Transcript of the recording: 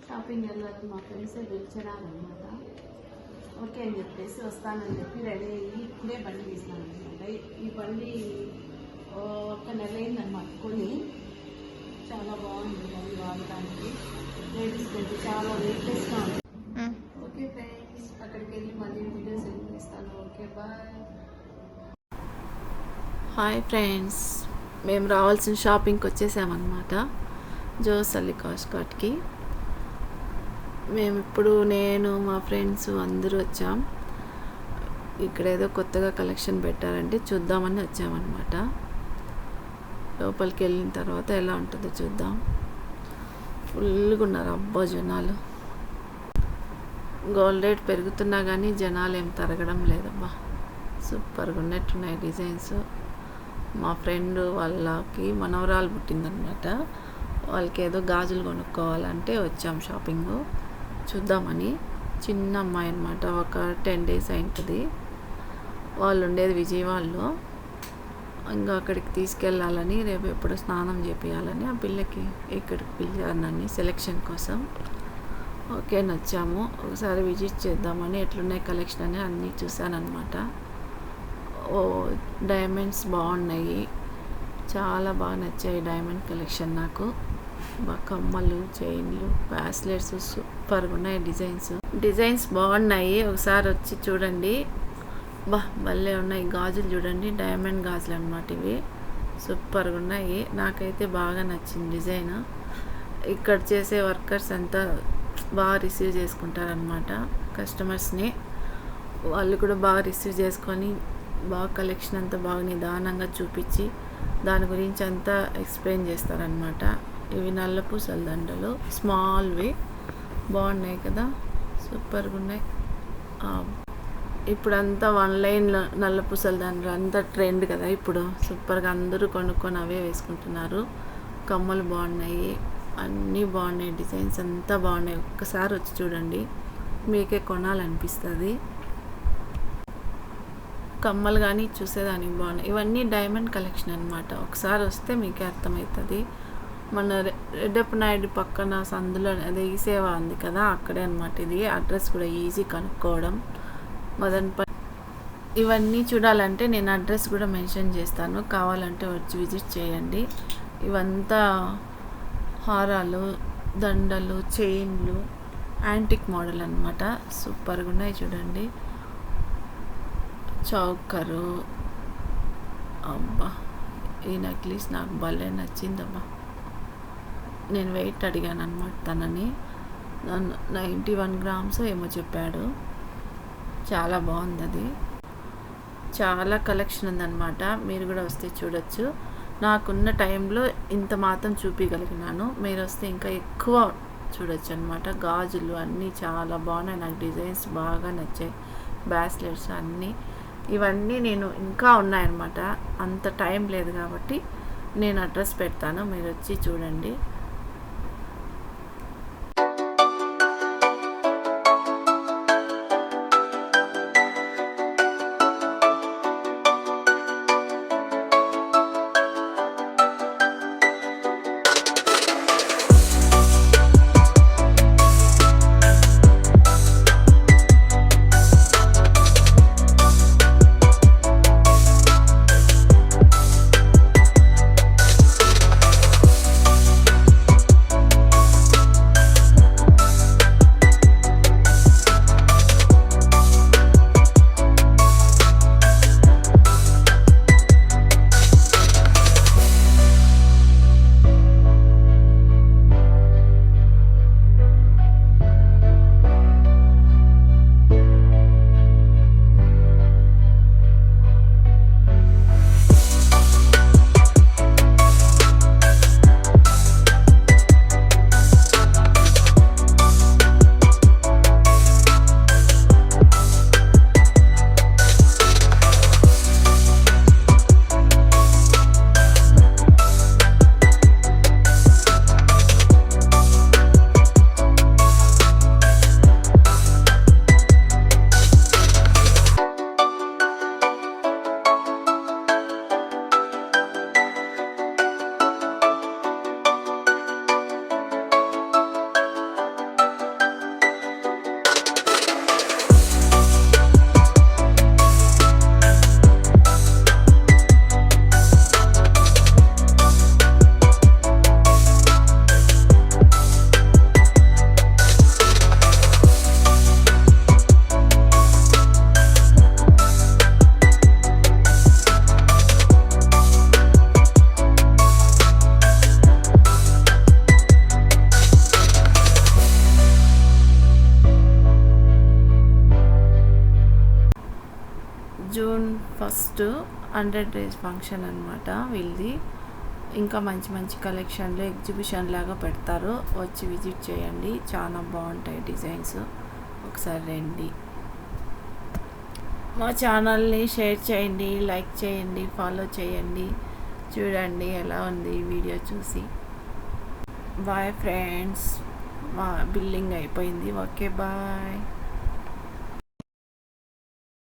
Shopping వెళ్ళాలి మా friends పిలిచినారనమాట. Okay అని చెప్పేసి వస్తానని చెప్పి రెడీ అయ్యి ఇప్పుడే బండి తీసినాను అనమాట. ఈ బండి ఒక నెల అయిందన్నమాట కొని. చాలా బాగుంది బండి వాడటానికి. లేడీస్ బండి చాలా వెయిట్లెస్గా ఉంది. ఓకే ఫ్రెండ్స్, అక్కడికి వెళ్ళి మళ్ళీ వీడియోస్ ఇస్తాను. Okay bye. హాయ్ ఫ్రెండ్స్, మేము రావాల్సిన షాపింగ్కి వచ్చేసామన్నమాట. జోస్ అల్లికాష్ కార్ట్కి. మేము ఇప్పుడు నేను మా ఫ్రెండ్స్ అందరూ వచ్చాం. ఇక్కడ ఏదో కొత్తగా కలెక్షన్ పెట్టారంటే చూద్దామని వచ్చామన్నమాట. లోపలికి వెళ్ళిన తర్వాత ఎలా ఉంటుందో చూద్దాం. ఫుల్గా ఉన్నారు అబ్బా జనాలు. గోల్డ్ రేట్ పెరుగుతున్నా కానీ జనాలు ఏం తరగడం లేదబ్బా. సూపర్గా ఉన్నట్టున్నాయి డిజైన్స్. మా ఫ్రెండ్ వాళ్ళకి మనవరాలు పుట్టిందనమాట. వాళ్ళకి ఏదో గాజులు కొనుక్కోవాలంటే వచ్చాం షాపింగ్ చూద్దామని. చిన్న అమ్మాయి అనమాట, ఒక 10 days అయింటుంది. వాళ్ళు ఉండేది విజయవాడలో. ఇంకా అక్కడికి తీసుకెళ్ళాలని, రేపు ఎప్పుడు స్నానం చేపియాలని ఆ పిల్లకి ఇక్కడికి పిలిచారని సెలెక్షన్ కోసం. ఓకే నచ్చాము. ఒకసారి విజిట్ చేద్దామని ఎట్లున్నాయి కలెక్షన్ అని అన్నీ చూశానమాట. డైమండ్స్ బాగున్నాయి, చాలా బాగా నచ్చాయి డైమండ్ కలెక్షన్ నాకు. బాగా కమ్మలు, చైన్లు, బ్రాస్లెట్స్ సూపర్గా ఉన్నాయి. డిజైన్స్ బాగున్నాయి, ఒకసారి వచ్చి చూడండి. భలే ఉన్నాయి. గాజులు చూడండి, డైమండ్ గాజులు అన్నమాట ఇవి. సూపర్గా ఉన్నాయి. నాకైతే బాగా నచ్చింది డిజైన్. ఇక్కడ చేసే వర్కర్స్ అంతా బాగా రిసీవ్ చేసుకుంటారనమాట కస్టమర్స్ని. వాళ్ళు కూడా బాగా రిసీవ్ చేసుకొని బాగా కలెక్షన్ అంతా బాగా నిదానంగా చూపించి దాని గురించి అంతా ఎక్స్ప్లెయిన్ చేస్తారనమాట. ఇవి నల్ల పూసల దండలు, స్మాల్వి బాగున్నాయి కదా, సూపర్గా ఉన్నాయి. ఇప్పుడు అంతా 1 line నల్ల పూసల దండలు అంతా ట్రెండ్ కదా ఇప్పుడు. సూపర్గా అందరూ కొనుక్కొని అవే వేసుకుంటున్నారు. కమ్మలు బాగున్నాయి, అన్నీ బాగున్నాయి, డిజైన్స్ అంతా బాగున్నాయి. ఒక్కసారి వచ్చి చూడండి, మీకే కొనాలనిపిస్తుంది. కమ్మలు కానీ చూసేదానికి బాగున్నాయి. ఇవన్నీ డైమండ్ కలెక్షన్ అనమాట. ఒకసారి వస్తే మీకే అర్థమవుతుంది. మన రెడ్డప్ప నాయుడు పక్కన సందులో అదే ఈ సేవ ఉంది కదా, అక్కడే అనమాట ఇది. అడ్రస్ కూడా ఈజీ కనుక్కోవడం. మదన్పల్లి. ఇవన్నీ చూడాలంటే నేను అడ్రస్ కూడా మెన్షన్ చేస్తాను, కావాలంటే వచ్చి విజిట్ చేయండి. ఇవంతా హారాలు, దండలు, చైన్లు, యాంటిక్ మోడల్ అనమాట. సూపర్గా ఉన్నాయి చూడండి. చౌకరు, అబ్బా ఈ నెక్లెస్ నాకు భలే నచ్చిందబ్బా. నేను వెయిట్ అడిగాను అనమాట తనని. 91 grams ఏమో చెప్పాడు. చాలా బాగుంది అది. చాలా కలెక్షన్ ఉందన్నమాట. మీరు కూడా వస్తే చూడొచ్చు. నాకున్న టైంలో ఇంత మాత్రం చూపించగలిగినాను. మీరు వస్తే ఇంకా ఎక్కువ చూడొచ్చు అనమాట. గాజులు అన్నీ చాలా బాగున్నాయి, నాకు డిజైన్స్ బాగా నచ్చాయి. బ్రాస్లెట్స్ అన్నీ, ఇవన్నీ నేను ఇంకా ఉన్నాయన్నమాట. అంత టైం లేదు కాబట్టి నేను అడ్రస్ పెడతాను, మీరు వచ్చి చూడండి. ఫస్ట్ 100 డేస్ ఫంక్షన్ అనమాట వీళ్ళది. ఇంకా మంచి మంచి కలెక్షన్లు ఎగ్జిబిషన్ లాగా పెడతారు, వచ్చి విజిట్ చేయండి. చాలా బాగుంటాయి డిజైన్స్, ఒకసారి రండి. మా ఛానల్ని షేర్ చేయండి, లైక్ చేయండి, ఫాలో చేయండి. చూడండి ఎలా ఉంది వీడియో చూసి. బాయ్ ఫ్రెండ్స్, మా బిల్లింగ్ అయిపోయింది. Okay bye.